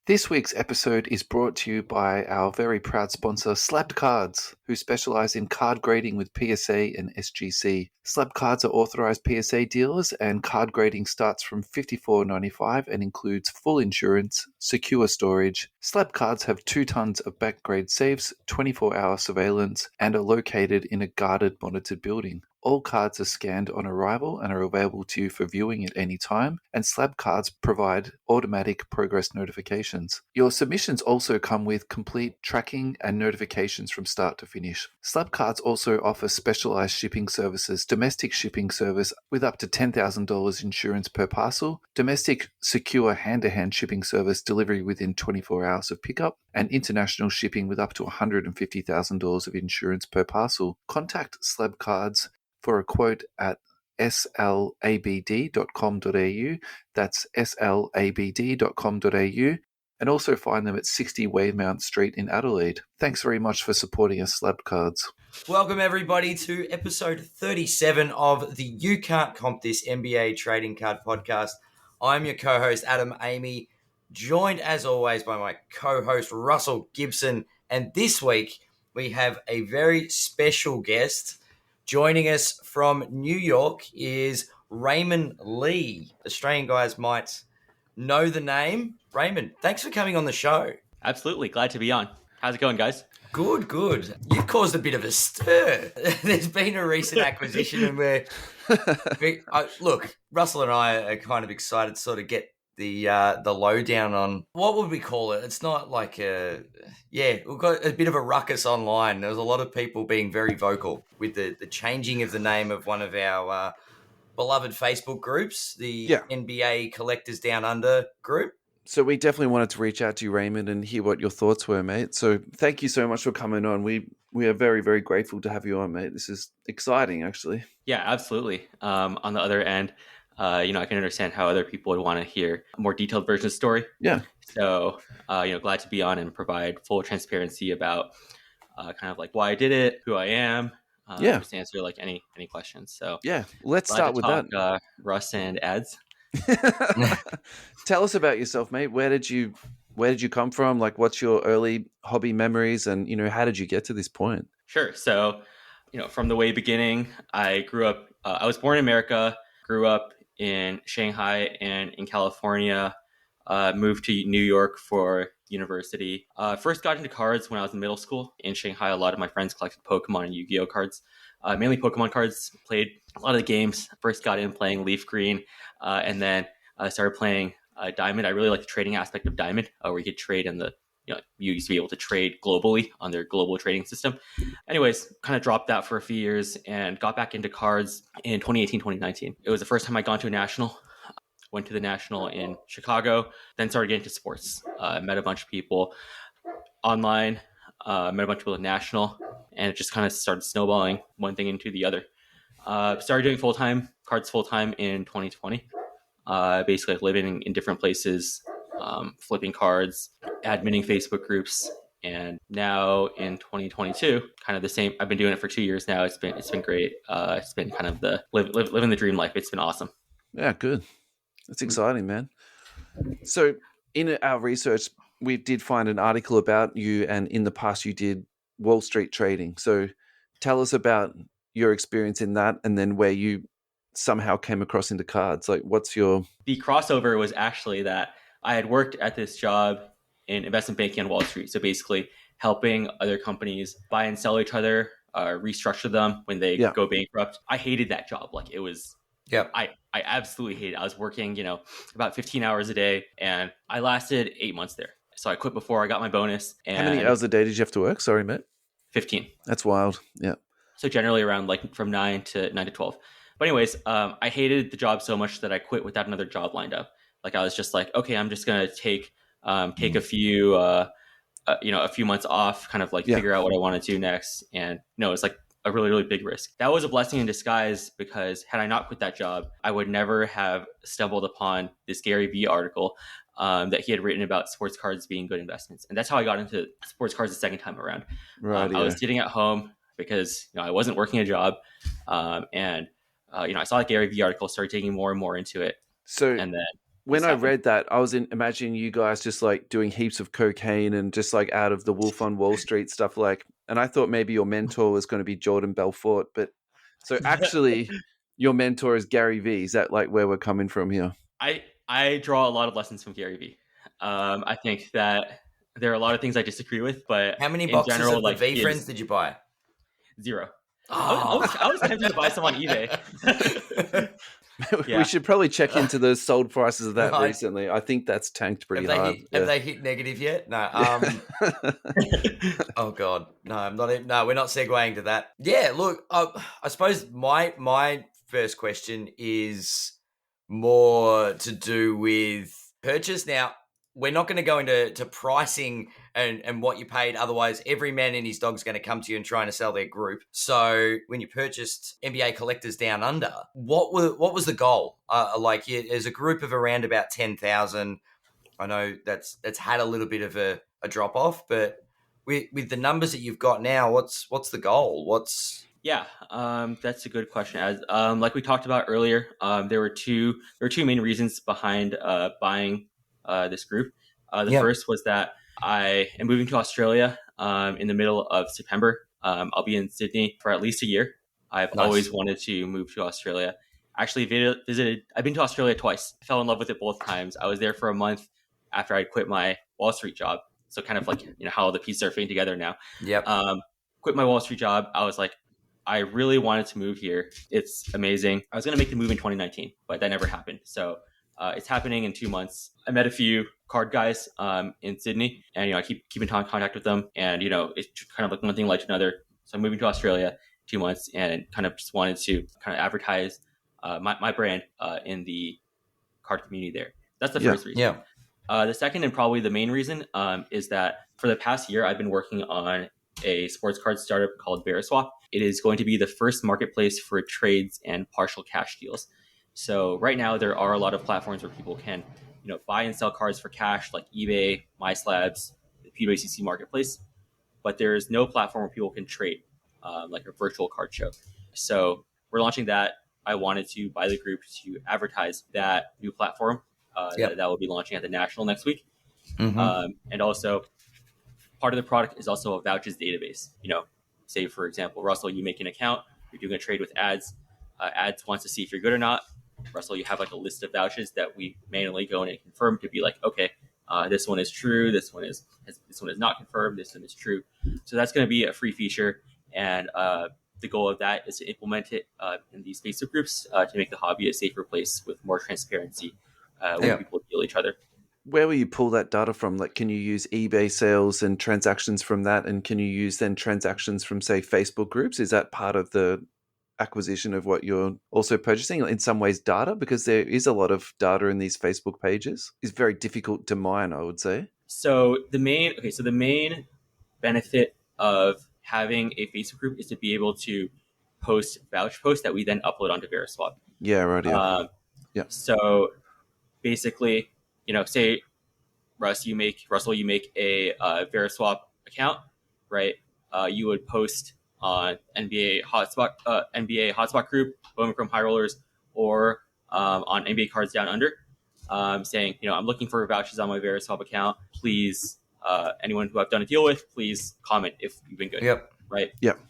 This week's episode is brought to you by our very proud sponsor, Slabbed Cards, who specialize in card grading with PSA and SGC. Slabbed Cards are authorized PSA dealers, and card grading starts from $54.95 and includes full insurance, secure storage. Slabbed Cards have 2 tons of back-grade safes, 24-hour surveillance, and are located in a guarded, monitored building. All cards are scanned on arrival and are available to you for viewing at any time, and Slab Cards provide automatic progress notifications. Your submissions also come with complete tracking and notifications from start to finish. Slab Cards also offer specialized shipping services, domestic shipping service with up to $10,000 insurance per parcel, domestic secure hand-to-hand shipping service delivery within 24 hours of pickup, and international shipping with up to $150,000 of insurance per parcel. Contact Slab Cards for a quote at slabd.com.au. That's slabd.com.au. And also find them at 60 Waymount Street in Adelaide. Thanks very much for supporting us, Slabbed Cards. Welcome, everybody, to episode 37 of the You Can't Comp This NBA Trading Card Podcast. I'm your co-host, Adam Amy, joined, as always, by my co-host, Russell Gibson. And this week, we have a very special guest. Joining us from New York is Raymond Li. Australian guys might know the name. Raymond, thanks for coming on the show. Absolutely. Glad to be on. How's it going, guys? Good. You've caused a bit of a stir. There's been a recent acquisition and look, Russell and I are kind of excited to sort of get the lowdown on, what would we call it? It's not like we've got a bit of a ruckus online. There was a lot of people being very vocal with the changing of the name of one of our beloved Facebook groups, the NBA Collectors Downunder group. So we definitely wanted to reach out to you, Raymond, and hear what your thoughts were, mate. So thank you so much for coming on. We are very, very grateful to have you on, mate. This is exciting, actually. Yeah, absolutely. On the other end, I can understand how other people would want to hear a more detailed version of the story. Yeah. So, glad to be on and provide full transparency about kind of like why I did it, who I am. Just answer like any questions. So yeah, let's start with that. Russ and ads. Tell us about yourself, mate. Where did you come from? Like, what's your early hobby memories, and how did you get to this point? Sure. So, from the way beginning, I grew up. I was born in America, grew up in Shanghai and in California. Moved to New York for university. First got into cards when I was in middle school in Shanghai. A lot of my friends collected Pokemon and Yu-Gi-Oh cards. Mainly Pokemon cards. Played a lot of the games. First got in playing Leaf Green, and then started playing Diamond. I really like the trading aspect of Diamond, where you could trade in the, you used to be able to trade globally on their global trading system. Anyways, kind of dropped that for a few years and got back into cards in 2018, 2019. It was the first time I got to a national. Went to the national in Chicago, then started getting into sports. Met a bunch of people online, met a bunch of people at national, and it just kind of started snowballing one thing into the other. Started doing cards full-time in 2020. Basically living in different places, flipping cards, adminning Facebook groups, and now in 2022, kind of the same. I've been doing it for 2 years now. It's been great. It's been kind of the living the dream life. It's been awesome. Yeah, good. That's exciting, man. So in our research, we did find an article about you, and in the past you did Wall Street trading. So tell us about your experience in that, and then where you somehow came across into cards. Like, what's your... The crossover was actually that I had worked at this job in investment banking on Wall Street. So basically helping other companies buy and sell each other, restructure them when they go bankrupt. I hated that job. Like, it was... Yeah, I absolutely hated it. I was working, about 15 hours a day, and I lasted 8 months there. So I quit before I got my bonus. And how many hours a day did you have to work? Sorry, mate. 15. That's wild. Yeah. So generally around like from 9 to 12. But anyways, I hated the job so much that I quit without another job lined up. Like, I was just like, okay, I'm just gonna take a few a few months off, kind of like figure out what I want to do next. And it's like a really, really big risk. That was a blessing in disguise, because had I not quit that job, I would never have stumbled upon this Gary Vee article that he had written about sports cards being good investments. And that's how I got into sports cards the second time around. Right, I was sitting at home because I wasn't working a job. And I saw the Gary Vee article, started taking more and more into it. So and then when I read that, I was imagining you guys just like doing heaps of cocaine and just like out of the Wolf on Wall Street stuff. Like, and I thought maybe your mentor was going to be Jordan Belfort, but so actually your mentor is Gary Vee. Is that like where we're coming from here? I draw a lot of lessons from Gary Vee. I think that there are a lot of things I disagree with, but how many in boxes general, of the V Friends did you buy? 0. Oh. I was tempted to buy some on eBay. We should probably check into the sold prices of that Right. recently. I think that's tanked pretty hard. Have they hit negative yet? No. Oh God, no. I'm not. No, we're not segueing to that. Yeah. Look, I suppose my first question is more to do with purchase. Now, we're not going to go into pricing and what you paid. Otherwise, every man and his dog's going to come to you and trying to sell their group. So when you purchased NBA Collectors Down Under, what was the goal? There's a group of around about 10,000. I know that's had a little bit of a drop off, but with the numbers that you've got now, what's the goal? Yeah, that's a good question. As like we talked about earlier, there were two main reasons behind buying this group. The first was that I am moving to Australia in the middle of September. I'll be in Sydney for at least a year. I've always wanted to move to Australia. Actually I've been to Australia twice. I fell in love with it both times. I was there for a month after I quit my Wall Street job. So kind of like, how the pieces are fitting together now. Yep. Quit my Wall Street job. I was like, I really wanted to move here. It's amazing. I was going to make the move in 2019, but that never happened. So it's happening in 2 months. I met a few card guys in Sydney, and I keep in contact with them. And it's kind of like one thing led to another. So I'm moving to Australia 2 months, and kind of just wanted to kind of advertise my brand in the card community there. That's the first reason. Yeah. The second and probably the main reason is that for the past year, I've been working on a sports card startup called Veriswap. It is going to be the first marketplace for trades and partial cash deals. So right now, there are a lot of platforms where people can, buy and sell cards for cash, like eBay, MySlabs, the PWCC marketplace. But there is no platform where people can trade, like a virtual card show. So we're launching that. I wanted to buy the group to advertise that new platform that will be launching at the National next week. Mm-hmm. And also, part of the product is also a vouchers database. Say, for example, Russell, you make an account, you're doing a trade with ads. Ads wants to see if you're good or not. Russell, you have like a list of vouchers that we manually go in and confirm to be like, okay, this one is true, this one is not confirmed, this one is true. So that's going to be a free feature, and the goal of that is to implement it in these Facebook groups to make the hobby a safer place with more transparency when people deal each other. Where will you pull that data from? Like, can you use eBay sales and transactions from that? And can you use then transactions from, say, Facebook groups? Is that part of the acquisition of what you're also purchasing? In some ways, data, because there is a lot of data in these Facebook pages. It's very difficult to mine, I would say. So the main benefit of having a Facebook group is to be able to post vouch posts that we then upload onto Veriswap. Yeah, right. Yeah. So basically, say Russell, you make a Veriswap account, right? You would post on NBA Hotspot group, Bowman High Rollers, or on NBA Cards Down Under, saying, I'm looking for vouchers on my Veriswap account. Please, anyone who I've done a deal with, please comment if you've been good. Yep. Right. Yep.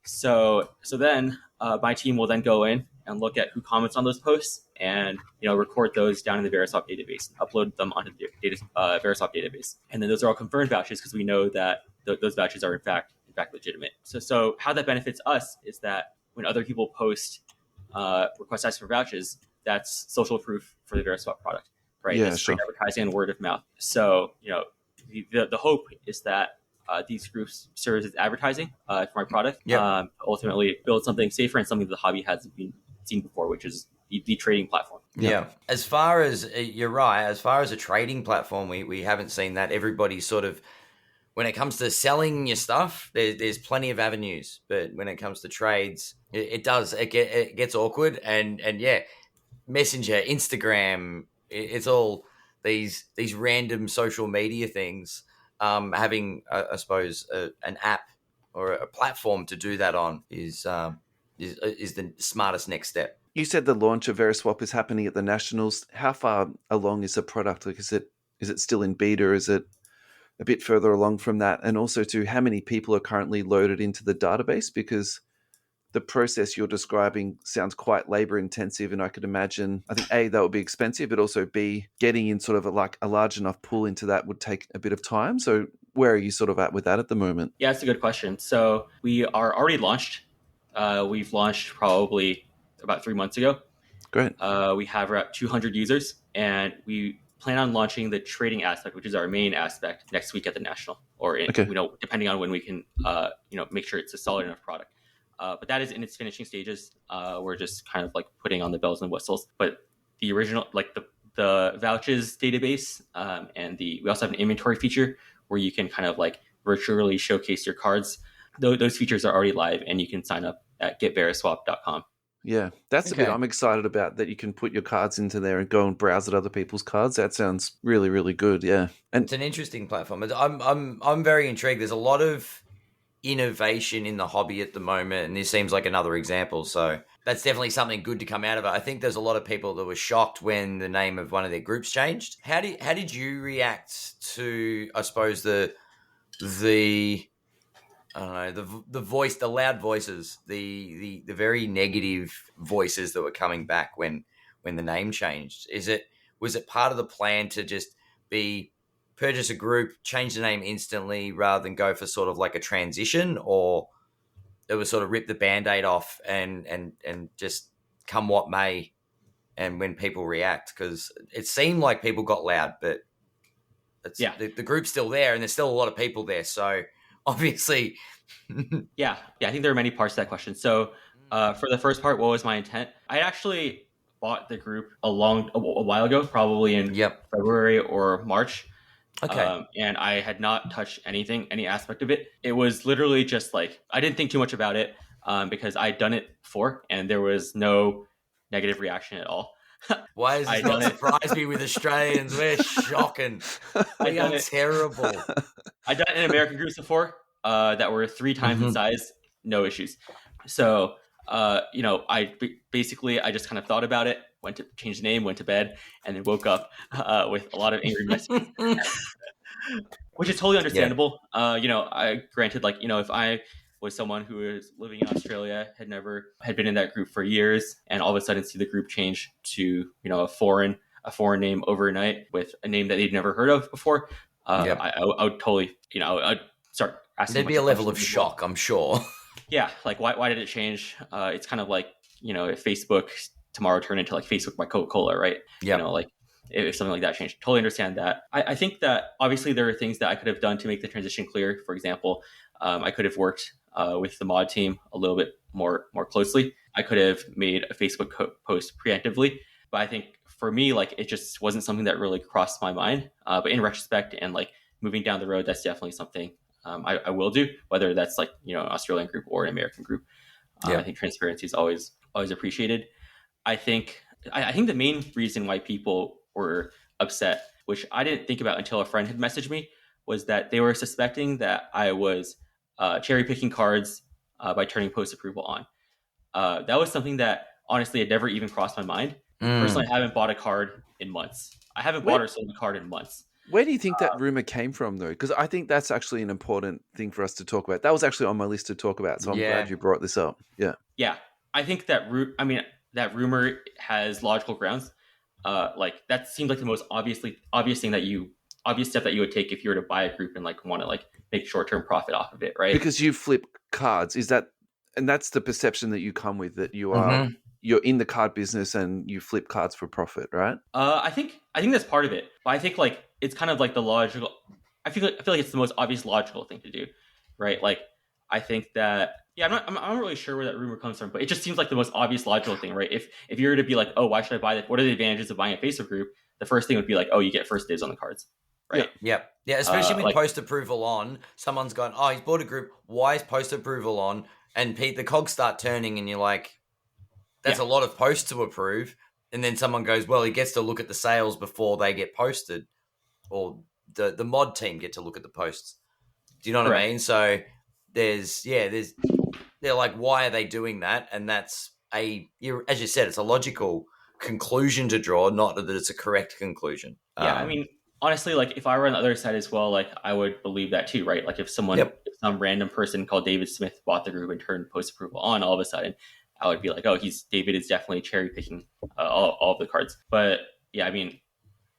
So then my team will then go in and look at who comments on those posts and record those down in the Veriswap database, upload them onto the Veriswap database, and then those are all confirmed vouchers because we know that those vouchers are in fact legitimate. So how that benefits us is that when other people post request sites for vouchers, that's social proof for the Veriswap product, right? Yeah, that's straight advertising and word of mouth. So the hope is that these groups serve as advertising for my product. Ultimately build something safer and something that the hobby hasn't been seen before, which is the trading platform. Yeah. As far as you're right, as far as a trading platform, we haven't seen that. Everybody's sort of, when it comes to selling your stuff, there's plenty of avenues, but when it comes to trades, it gets awkward. And yeah, Messenger, Instagram, it's all these random social media things. Having, I suppose, an app or a platform to do that on is the smartest next step. You said the launch of Veriswap is happening at the Nationals. How far along is the product? Like, is it still in beta? Is it a bit further along from that? And also, to how many people are currently loaded into the database? Because the process you're describing sounds quite labor intensive, and I could imagine, I think A, that would be expensive, but also B, getting in sort of a large enough pool into that would take a bit of time. So where are you sort of at with that at the moment? Yeah, that's a good question. So we are already launched. We've launched probably about 3 months ago. Great. We have about 200 users, and we plan on launching the trading aspect, which is our main aspect, next week at the National, or Okay. depending on when we can, make sure it's a solid enough product. But that is in its finishing stages. We're just kind of like putting on the bells and whistles. But the original, like the vouchers database, and we also have an inventory feature where you can kind of like virtually showcase your cards. Those features are already live, and you can sign up at getveriswap.com. Yeah, that's the bit Okay. I'm excited about, that you can put your cards into there and go and browse at other people's cards. That sounds really, really good. Yeah. And It's an interesting platform. I'm very intrigued. There's a lot of innovation in the hobby at the moment, and this seems like another example. So that's definitely something good to come out of it. I think there's a lot of people that were shocked when the name of one of their groups changed. How did you react to, I suppose, the I don't know, the loud voices, the very negative voices that were coming back when the name changed? Was it part of the plan to just purchase a group, change the name instantly rather than go for sort of like a transition, or it was sort of rip the Band-Aid off and just come what may, and when people react? Because it seemed like people got loud, but the group's still there and there's still a lot of people there, so obviously. Yeah, I think there are many parts to that question. So for the first part, what was my intent? I actually bought the group a while ago, probably in February or March. Okay. And I had not touched any aspect of it. It was literally just like, I didn't think too much about it because I'd done it before and there was no negative reaction at all. Why is this not surprised me with Australians? We're shocking. We are terrible. I've done it in American groups before that were 3 times the size, no issues. So, I just kind of thought about it, went to change the name, went to bed, and then woke up with a lot of angry messages, which is totally understandable. I granted, if I was someone who is living in Australia, had been in that group for years, and all of a sudden see the group change to, a foreign name overnight with a name that they'd never heard of before, I would totally, I'd start asking. There'd be a level of shock, I'm sure. Yeah, like why did it change? It's kind of like, if Facebook tomorrow turned into like Facebook by Coca-Cola, right? Yeah. If something like that changed. Totally understand that. I think that obviously there are things that I could have done to make the transition clear. For example, I could have worked with the mod team a little bit more closely. I could have made a Facebook post preemptively, but I think for me, like, it just wasn't something that really crossed my mind. But in retrospect and like moving down the road, that's definitely something I will do, whether that's like, an Australian group or an American group. I think transparency is always appreciated. I think the main reason why people were upset, which I didn't think about until a friend had messaged me, was that they were suspecting that I was cherry picking cards by turning post approval on. That was something that honestly had never even crossed my mind. Personally, I haven't bought a card in months. I haven't bought or sold a card in months. Where do you think that rumor came from, though? Because I think that's actually an important thing for us to talk about. That was actually on my list to talk about, so I'm glad you brought this up. Yeah. I think that that rumor has logical grounds. That seems like the most obvious step that you would take if you were to buy a group and like want to like make short-term profit off of it, right? Because you flip cards. And that's the perception that you come with, that you are you're in the card business and you flip cards for profit, right? I think that's part of it, but I think like it's kind of like the logical. I feel like it's the most obvious logical thing to do, right? Like I think that I'm not really sure where that rumor comes from, but it just seems like the most obvious logical thing, right? If you were to be like, oh, why should I buy that? What are the advantages of buying a Facebook group? The first thing would be like, oh, you get first dibs on the cards, right? Yeah. Especially with post approval on, someone's gone, oh, he's bought a group. Why is post approval on? And Pete, the cogs start turning, and you're like, that's a lot of posts to approve. And then someone goes, well, he gets to look at the sales before they get posted, or the mod team get to look at the posts. Do you know what I mean? So they're like, why are they doing that? And that's as you said, it's a logical conclusion to draw, not that it's a correct conclusion. Yeah, I mean, honestly, like if I were on the other side as well, like I would believe that too, right? Like if some random person called David Smith bought the group and turned post approval on, all of a sudden, I would be like, oh, David is definitely cherry picking all of the cards. But yeah, I mean,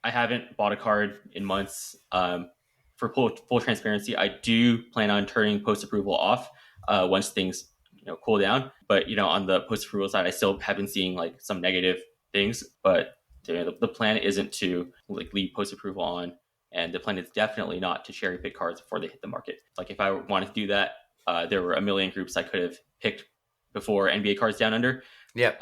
I haven't bought a card in months. For full transparency, I do plan on turning post approval off once things cool down. But on the post approval side, I still have been seeing like some negative things, but the plan isn't to like leave post approval on, and the plan is definitely not to cherry pick cards before they hit the market. Like if I wanted to do that, there were a million groups I could have picked before NBA cards down under. Yeah.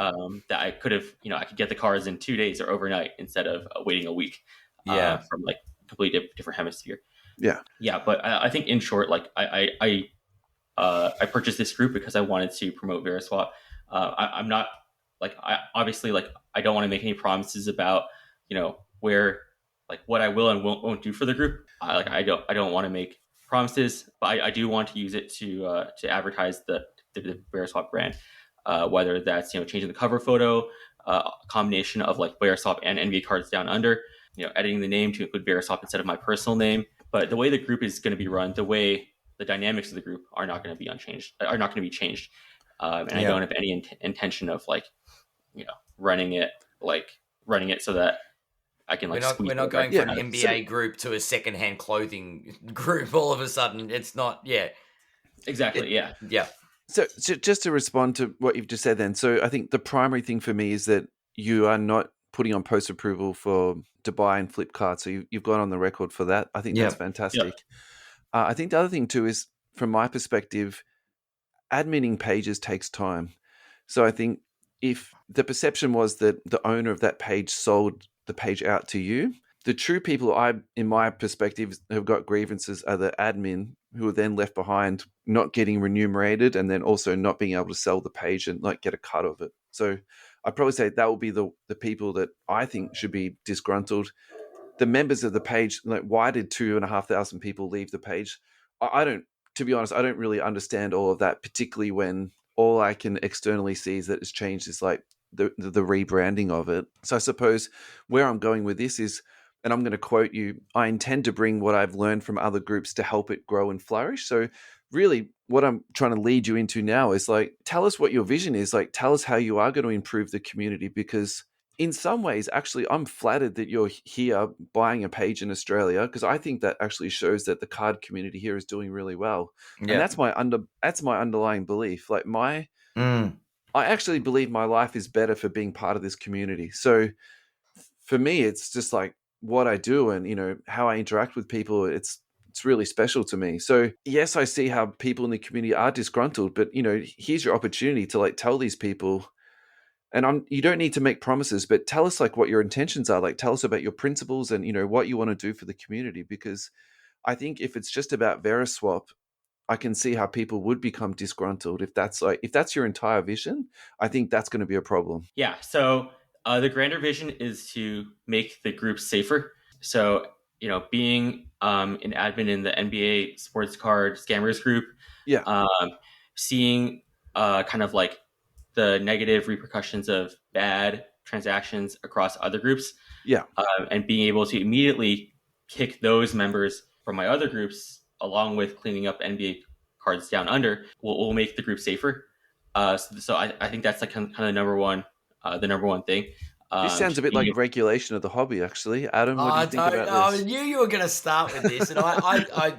That I could have, I could get the cards in 2 days or overnight instead of waiting a week. Yeah. From like completely different hemisphere. Yeah. Yeah, but I think in short, like I purchased this group because I wanted to promote VeriSwap. I'm not like I don't want to make any promises about where like what I will and won't do for the group. I don't want to make promises, but I do want to use it to advertise the VeriSwap brand, whether that's changing the cover photo, a combination of like VeriSwap and NBA cards down under, editing the name to include VeriSwap instead of my personal name. But the way the group is going to be run, the way the dynamics of the group are not going to be changed. I don't have any intention of like running it so that I can like. We're not going from an NBA group to a secondhand clothing group. All of a sudden, it's not. Yeah, exactly. Yeah. So just to respond to what you've just said, then. So I think the primary thing for me is that you are not putting on post approval for to buy and flip cards. So you've gone on the record for that. I think that's fantastic. Yep. I think the other thing too is, from my perspective, adminning pages takes time. So I think if the perception was that the owner of that page sold the page out to you, the true people in my perspective, have got grievances are the admin, who are then left behind not getting remunerated and then also not being able to sell the page and like get a cut of it. So I'd probably say that will be the people that I think should be disgruntled. The members of the page, like, why did 2,500 people leave the page? I don't, to be honest, I don't really understand all of that, particularly when all I can externally see is that it's changed is like the rebranding of it. So I suppose where I'm going with this is, and I'm going to quote you, I intend to bring what I've learned from other groups to help it grow and flourish. So really what I'm trying to lead you into now is like, tell us what your vision is. Like, tell us how you are going to improve the community, because in some ways, actually, I'm flattered that you're here buying a page in Australia, because I think that actually shows that the card community here is doing really well. Yeah. And that's my underlying belief. Like I actually believe my life is better for being part of this community. So for me, it's just like what I do and, how I interact with people. It's really special to me. So yes, I see how people in the community are disgruntled, but here's your opportunity to like tell these people. And you don't need to make promises, but tell us like what your intentions are. Like, tell us about your principles and, what you want to do for the community. Because I think if it's just about VeriSwap, I can see how people would become disgruntled. If that's your entire vision, I think that's going to be a problem. Yeah. So the grander vision is to make the group safer. So, being an admin in the NBA sports card scammers group, seeing kind of like the negative repercussions of bad transactions across other groups. Yeah. And being able to immediately kick those members from my other groups, along with cleaning up NBA cards down under, will make the group safer. So I think that's like kind of the number one thing. This sounds a bit like regulation of the hobby, actually. Adam, what do you think about this? I knew you were going to start with this, and I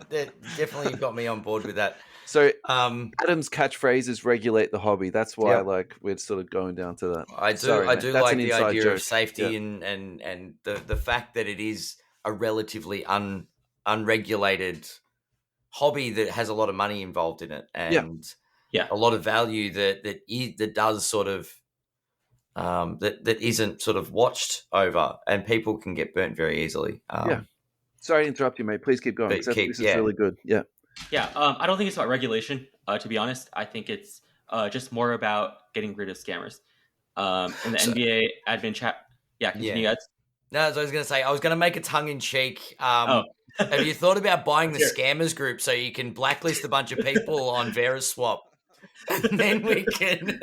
definitely got me on board with that. So Adam's catchphrase is regulate the hobby. That's why we're sort of going down to that. I do like the idea of safety and the fact that it is a relatively unregulated hobby that has a lot of money involved in it and a lot of value that does sort of that isn't sort of watched over, and people can get burnt very easily. Sorry to interrupt you, mate. Please keep going. This is really good. Yeah. Yeah, I don't think it's about regulation, to be honest. I think it's just more about getting rid of scammers. In the NBA admin chat, continue, guys. No, as I was going to say, I was going to make a tongue-in-cheek. Have you thought about buying the scammers group so you can blacklist a bunch of people on VeriSwap? And then we can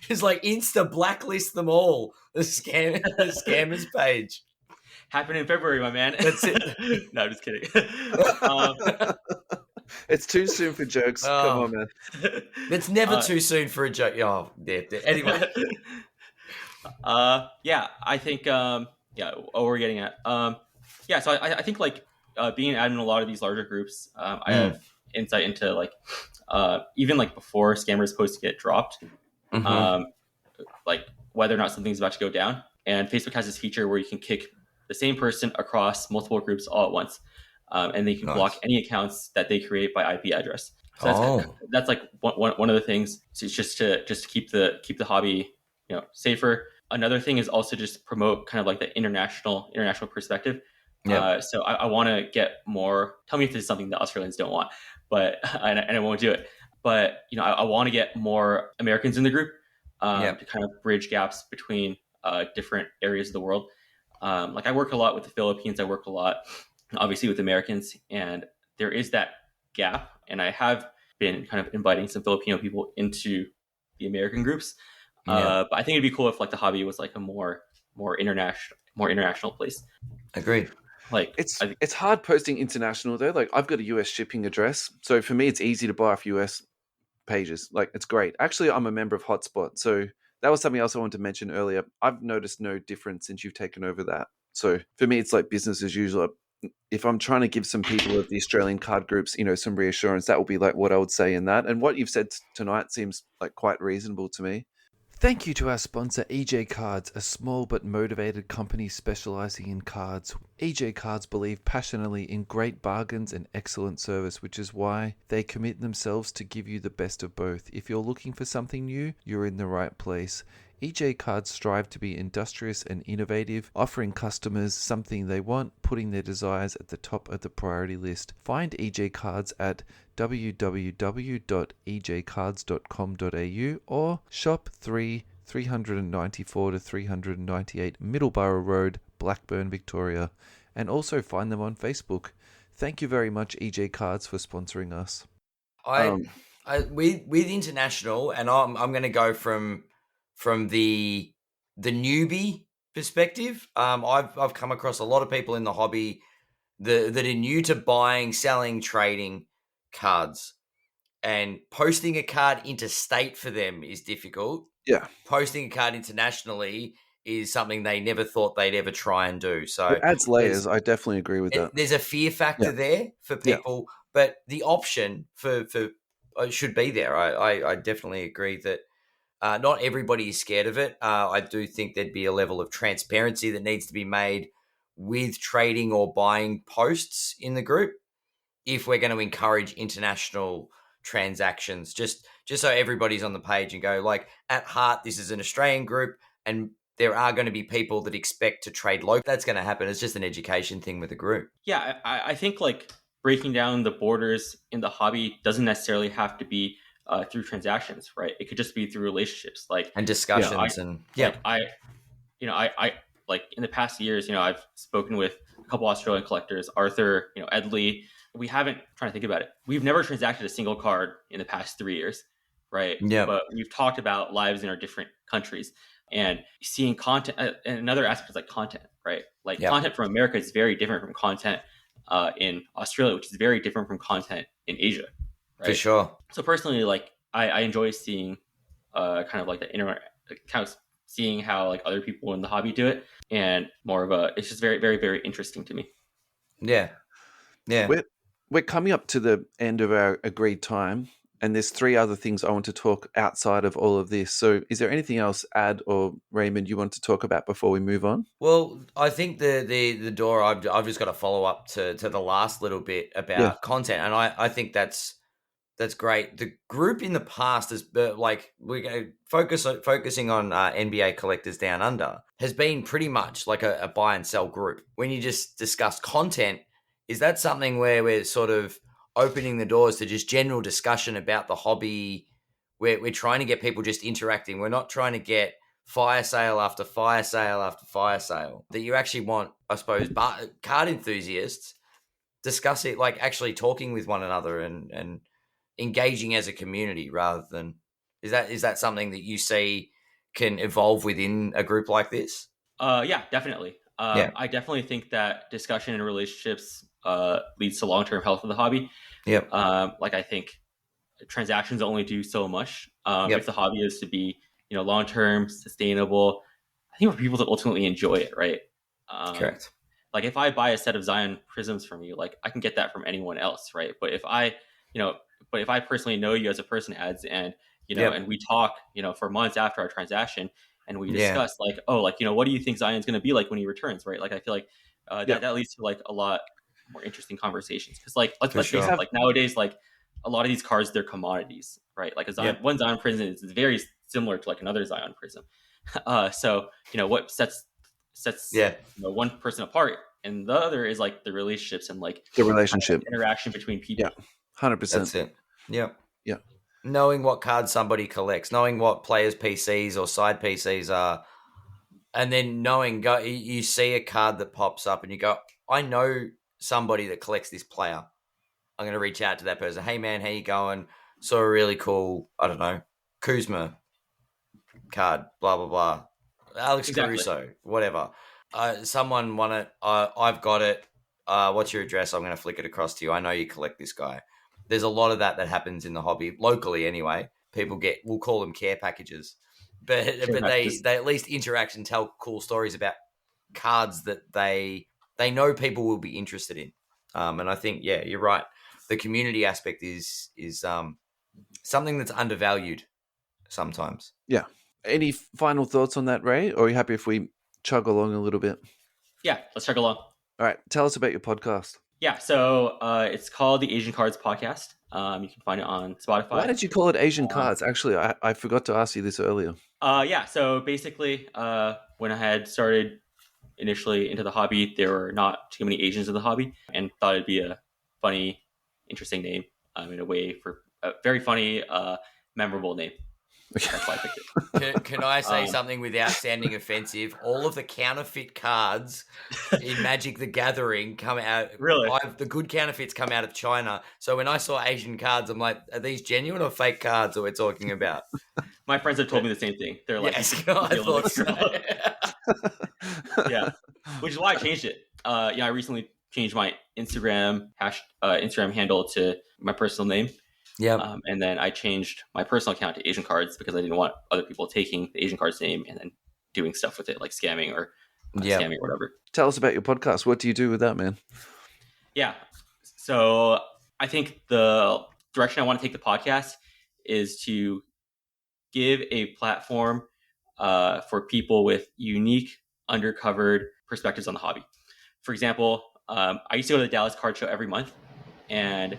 It's like insta blacklist them all. The scammers page. Happened in February, my man. That's it. No, I'm just kidding. It's too soon for jokes. Come on, man. It's never too soon for a joke. Oh, yeah. Anyway. Yeah, I think what we're getting at. Yeah, so I think like being an admin in a lot of these larger groups, I have insight into like even like before scammers posts get dropped, like whether or not something's about to go down. And Facebook has this feature where you can kick the same person across multiple groups all at once, and they can block any accounts that they create by IP address. So that's like one of the things. So it's just to keep the hobby safer. Another thing is also just promote kind of like the international perspective. So I want to get more. Tell me if this is something that Australians don't want, but and I won't do it. But I want to get more Americans in the group to kind of bridge gaps between different areas of the world. Like I work a lot with the Philippines. I work a lot, obviously, with Americans, and there is that gap. And I have been kind of inviting some Filipino people into the American groups. But I think it'd be cool if like the hobby was like a more international place. Agreed. Like it's hard posting international though. Like I've got a US shipping address, so for me it's easy to buy off US pages. Like it's great. Actually, I'm a member of Hotspot, so that was something else I wanted to mention earlier. I've noticed no difference since you've taken over that. So for me, it's like business as usual. If I'm trying to give some people of the Australian card groups, some reassurance, that will be like what I would say in that. And what you've said tonight seems like quite reasonable to me. Thank you to our sponsor, EJ Cards, a small but motivated company specializing in cards. EJ Cards believe passionately in great bargains and excellent service, which is why they commit themselves to give you the best of both. If you're looking for something new, you're in the right place. EJ Cards strive to be industrious and innovative, offering customers something they want, putting their desires at the top of the priority list. Find EJ Cards at www.ejcards.com.au or shop 394 to 398 Middleborough Road, Blackburn, Victoria, and also find them on Facebook. Thank you very much, EJ Cards, for sponsoring us. With international, and I'm going to go from the newbie perspective. I've come across a lot of people in the hobby that are new to buying, selling, trading cards, and posting a card interstate for them is difficult. Yeah. Posting a card internationally is something they never thought they'd ever try and do. So it adds layers. I definitely agree with that. There's a fear factor there for people, but the option for should be there. I definitely agree that not everybody is scared of it. I do think there'd be a level of transparency that needs to be made with trading or buying posts in the group if we're going to encourage international transactions, just so everybody's on the page and go, like, at heart, this is an Australian group and there are going to be people that expect to trade local. That's going to happen. It's just an education thing with the group. Yeah, I think like breaking down the borders in the hobby doesn't necessarily have to be through transactions, right? It could just be through relationships, like and discussions, I like in the past years, I've spoken with a couple Australian collectors, Arthur, Ed Lee. We haven't, trying to think about it, we've never transacted a single card in the past 3 years, right? Yeah. But we've talked about lives in our different countries and seeing content. And another aspect is like content, right? Like content from America is very different from content in Australia, which is very different from content in Asia, right? For sure. So personally, like I enjoy seeing kind of like the kind of seeing how like other people in the hobby do it, and more of it's just very, very, very interesting to me. Yeah. We're coming up to the end of our agreed time, and there's 3 other things I want to talk outside of all of this. So is there anything else, Ad or Raymond, you want to talk about before we move on? Well, I think the door, I've just got to follow up to the last little bit about content, and I think that's great. The group in the past is like we're going to focusing on NBA collectors down under has been pretty much like a buy and sell group. When you just discuss content, is that something where we're sort of opening the doors to just general discussion about the hobby? We're trying to get people just interacting. We're not trying to get fire sale after fire sale after fire sale. That you actually want, I suppose, card enthusiasts discussing, like actually talking with one another and engaging as a community rather than is that something that you see can evolve within a group like this? Yeah, definitely. Yeah. I definitely think that discussion in relationships leads to long-term health of the hobby. Yep. Like I think transactions only do so much. Yep. If the hobby is to be, long-term, sustainable, I think for people to ultimately enjoy it, right? Correct. Like if I buy a set of Zion prisms from you, like I can get that from anyone else, right? But if I personally know you as a person, ads, and Yep. and we talk, for months after our transaction, and we Yeah. discuss like, oh, like what do you think Zion's going to be like when he returns, right? Like I feel like that leads to like a lot more interesting conversations because like let's face it, like nowadays, like a lot of these cards, they're commodities, right? Like one Zion prism is very similar to like another Zion prism. So what sets one person apart, and the other is like the relationships and like the relationship interaction between people. Yeah, 100%. That's it. Yeah. Yeah. Knowing what cards somebody collects, knowing what players' PCs or side PCs are, and then knowing you see a card that pops up and you go, I know somebody that collects this player. I'm going to reach out to that person. Hey, man, how you going? Saw a really cool, I don't know, Kuzma card, blah, blah, blah. Alex Caruso, whatever. Someone want it. I've got it. What's your address? I'm going to flick it across to you. I know you collect this guy. There's a lot of that happens in the hobby, locally anyway. People we'll call them care packages. But they at least interact and tell cool stories about cards that they know people will be interested in. And I think, yeah, you're right. The community aspect is something that's undervalued sometimes. Yeah. Any final thoughts on that, Ray? Or are you happy if we chug along a little bit? Yeah, let's chug along. All right. Tell us about your podcast. Yeah, so it's called the Asiancards podcast. You can find it on Spotify. Why did you call it Asiancards? Actually, I forgot to ask you this earlier. Yeah, so basically, when I had started initially into the hobby, there were not too many Asians in the hobby, and thought it'd be a funny, interesting name in a way for a very funny, memorable name. That's why I picked it. Can I say something without sounding offensive? All of the counterfeit cards in Magic the Gathering come out. Really? The good counterfeits come out of China. So when I saw Asian cards, I'm like, are these genuine or fake cards that we're talking about? My friends have told me the same thing. They're like, yes, I thought so. Yeah, which is why I changed it. I recently changed my Instagram handle to my personal name. Yeah. And then I changed my personal account to Asiancards because I didn't want other people taking the Asiancards name and then doing stuff with it, like scamming or scamming or whatever. Tell us about your podcast. What do you do with that, man? Yeah. So I think the direction I want to take the podcast is to give a platform for people with unique, undercovered perspectives on the hobby. For example, I used to go to the Dallas Card Show every month, and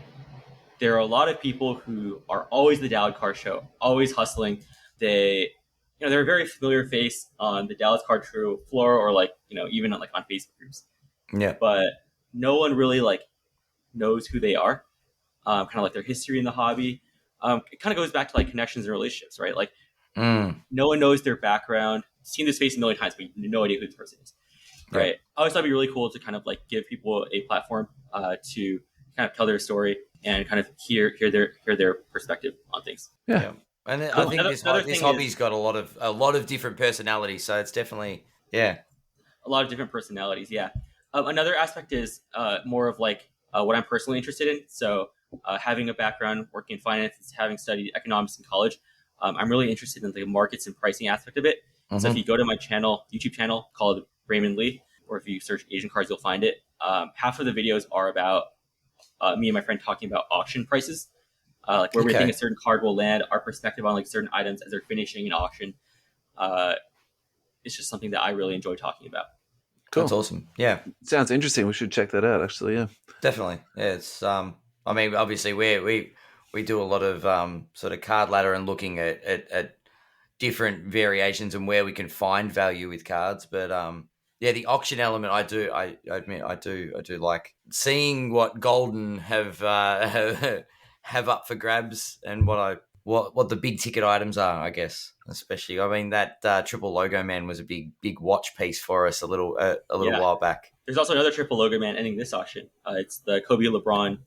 there are a lot of people who are always the Dallas Card Show, always hustling. They're a very familiar face on the Dallas Card Show floor, or even on Facebook groups. Yeah. But no one really knows who they are, kind of like their history in the hobby. It kind of goes back to connections and relationships, right? No one knows their background. Seen this face a million times, but you have no idea who this person is, right? I always thought it'd be really cool to kind of give people a platform to kind of tell their story and kind of hear their perspective on things. Yeah. And I think this hobby's got a lot of different personalities, so it's definitely a lot of different personalities. Yeah. Another aspect is more of what I'm personally interested in. So having a background working in finance, having studied economics in college, I'm really interested in the markets and pricing aspect of it. Mm-hmm. So if you go to my YouTube channel called Raymond Li, or if you search Asian cards, you'll find it. Half of the videos are about me and my friend talking about auction prices, where we think a certain card will land, our perspective on certain items as they're finishing an auction. It's just something that I really enjoy talking about. Cool. That's awesome. Yeah. Sounds interesting. We should check that out, actually. Yeah. Definitely. Yeah. It's, obviously we do a lot of sort of card ladder and looking at different variations and where we can find value with cards. But, the auction element, I admit I do like seeing what Golden have up for grabs and what the big ticket items are, I guess. Especially, that triple logo man was a big watch piece for us a little while back. There's also another triple logo man ending this auction. It's the Kobe LeBron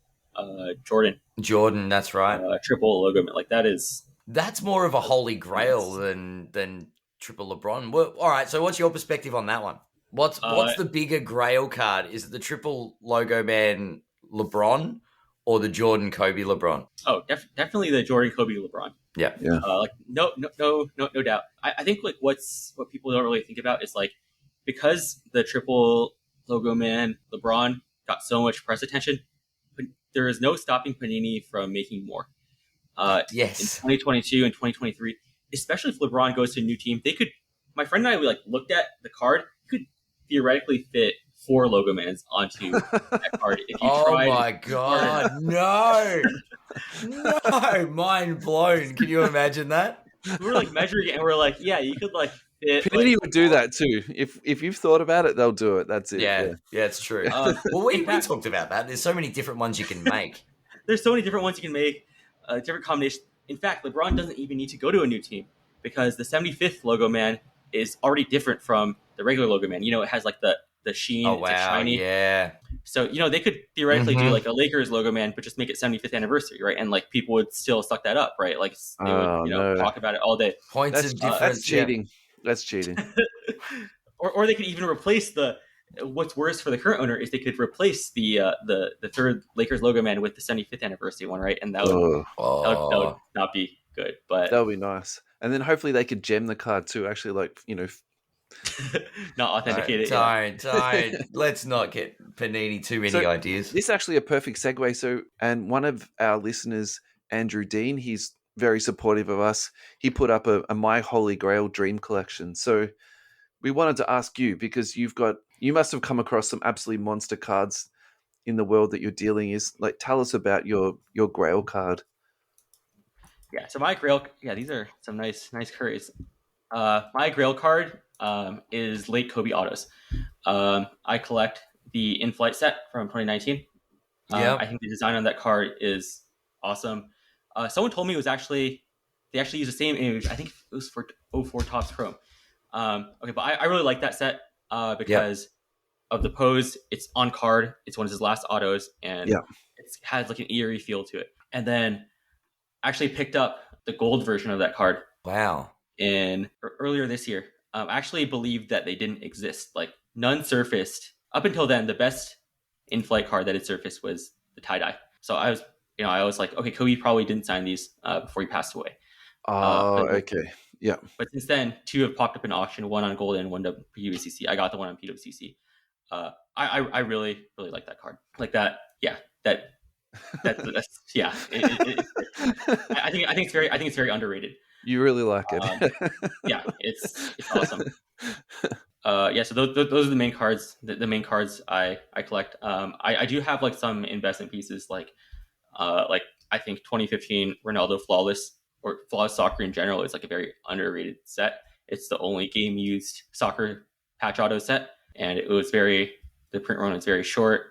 Jordan. Jordan, that's right. Triple logo man, that's more of a holy grail than triple LeBron. Well, all right. So what's your perspective on that one? What's the bigger Grail card? Is it the triple logo man LeBron or the Jordan Kobe LeBron? Oh, definitely the Jordan Kobe LeBron. Yeah. Like no doubt. I think like what people don't really think about is like because the triple logo man LeBron got so much press attention, but there is no stopping Panini from making more. Yes. In 2022 and 2023, especially if LeBron goes to a new team, they could. My friend and I like looked at the card. You could theoretically fit 4 logo mans onto that card if you tried. Oh my god, no. No, mind blown. Can you imagine that? We were like measuring it and we're like, yeah, you could like fit. Panini would do that too. If you've thought about it, they'll do it. That's it. Yeah, it's true. Well, we talked about that. There's so many different ones you can make. There's so many different ones you can make, different combinations. In fact, LeBron doesn't even need to go to a new team because the 75th logo man is already different from the regular logo man. You know, it has like the sheen. Oh, wow. It's shiny. Yeah. So, you know, they could theoretically do like a Lakers logo man, but just make it 75th anniversary, right? And like people would still suck that up, right? Like they would, talk about it all day. Points of difference. That's cheating. Yeah. That's cheating. or they could even replace what's worse for the current owner is they could replace the third Lakers logo man with the 75th anniversary one, right? And that would not be good, but that would be nice. And then hopefully they could gem the card too. Actually, like not authenticated. Don't. Let's not get Panini too many ideas. This is actually a perfect segue. So, and one of our listeners, Andrew Dean, he's very supportive of us. He put up a My Holy Grail Dream Collection. So we wanted to ask you, because you must have come across some absolutely monster cards in the world that you're dealing is. Like, tell us about your Grail card. Yeah, so my Grail, these are some nice curries. My Grail card is late Kobe autos. I collect the in-flight set from 2019. I think the design on that card is awesome. Someone told me they actually used the same image. I think it was for 04 Topps Chrome. But I really like that set because of the pose. It's on card. It's one of his last autos, and it has like an eerie feel to it. And then I actually picked up the gold version of that card. Wow. Earlier this year. I actually believed that they didn't exist. Like none surfaced up until then. The best in-flight card that had surfaced was the tie-dye. So I was like, okay, Kobe probably didn't sign these before he passed away. Okay. Yeah. But since then, 2 have popped up in auction, one on Gold and one on PWCC. I got the one on PWCC. I really, really like that card. Like that. Yeah. That's yeah. I think it's very underrated. You really like it. Yeah, it's awesome. So those are the main cards. The main cards I collect. I do have like some investment pieces, like I think 2015 Ronaldo Flawless or Flawless Soccer in general is like a very underrated set. It's the only game used soccer patch auto set, and the print run is very short,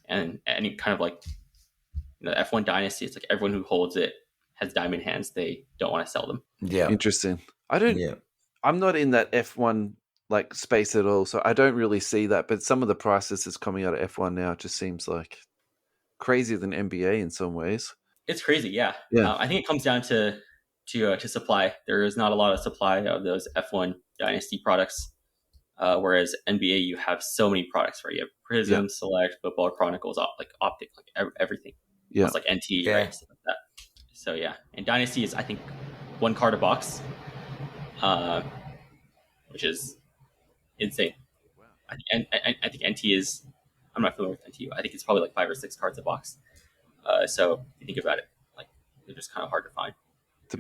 and any kind of like F1 Dynasty. It's like everyone who holds it has diamond hands. They don't want to sell them. Yeah. Interesting. I'm not in that F1 like space at all, so I don't really see that. But some of the prices that's coming out of F1 now just seems like crazier than NBA in some ways. It's crazy, yeah. I think it comes down to supply. There is not a lot of supply of those F1 Dynasty products, whereas NBA you have so many products, right? You have Prism, Select, Football Chronicles, like Optic, like everything. Yeah, it's like NT, right? Stuff like that. So yeah, and Dynasty is I think 1 card a box, which is insane. I think NT is. I'm not familiar with NT. I think it's probably like 5 or 6 cards a box. So if you think about it, like they're just kind of hard to find.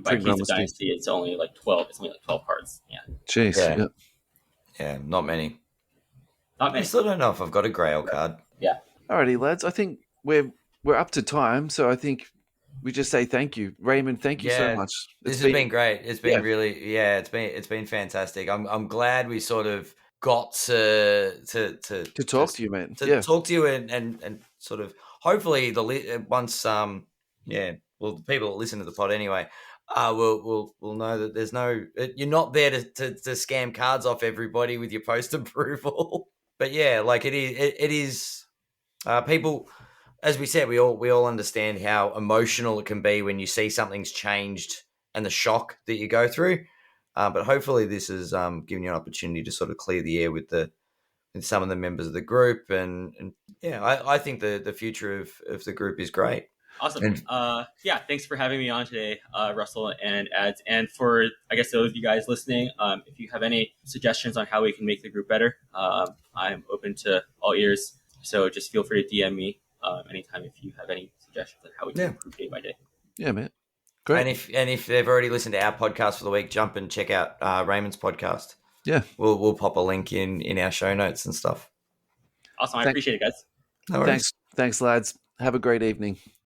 By case of Dynasty, it's only like 12. It's only like 12 cards. Yeah. Jeez. Yeah, not many. Not many. I still don't know if I've got a Grail card. Yeah. Alrighty, lads. I think we're up to time, so I think we just say thank you, Raymond. Thank you so much. This has been great. It's been really, it's been fantastic. I'm glad we sort of got to talk to you, man. Talk to you and sort of hopefully the people that listen to the pod anyway will know that there's you're not there to scam cards off everybody with your post approval. But yeah, like it is people. As we said, we all understand how emotional it can be when you see something's changed and the shock that you go through. But hopefully this has given you an opportunity to sort of clear the air with some of the members of the group. And yeah, I think the future of the group is great. Awesome. And Yeah, thanks for having me on today, Russell and Ads. And for, I guess, those of you guys listening, if you have any suggestions on how we can make the group better, I'm open to all ears. So just feel free to DM me anytime if you have any suggestions on how we can improve day by day. Yeah, man. Great. And if they've already listened to our podcast for the week, jump and check out Raymond's podcast. Yeah. We'll pop a link in our show notes and stuff. Awesome. I appreciate it, guys. No worries. Thanks, lads. Have a great evening.